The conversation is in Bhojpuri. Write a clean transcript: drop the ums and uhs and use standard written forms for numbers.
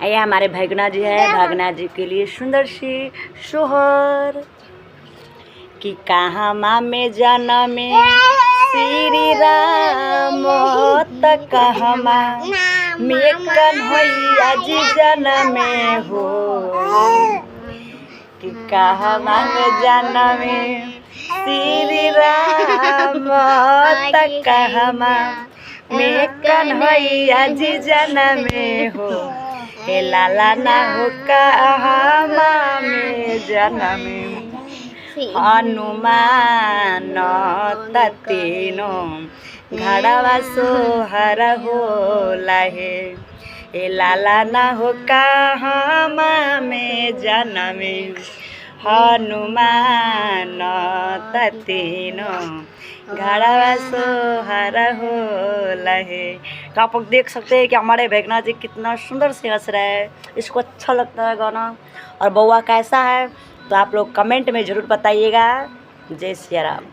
ये हमारे भगना जी है, भगना जी के लिए सुंदर सी सोहर कि कहाँ माँ में जनमे श्री राम त कहाँ माँ में कन्हैया जी जनमे हो कि कहाँ माँ में जनमे श्री राम त कहाँ माँ में कन्हैया जी जनमे हो हे लाला ना हो कहाँ माँ में जनमे हनुमान तीनो घड़वा सोहर होला हे ए लाला ना हो कहाँ में जनमे हनुमान तीनो घड़वा सोहर होला है। तो आप लोग देख सकते हैं कि हमारे भगना जी कितना सुंदर से हंस रहे हैं। इसको अच्छा लगता है गाना। और बउआ कैसा है तो आप लोग कमेंट में ज़रूर बताइएगा। जय सिया राम।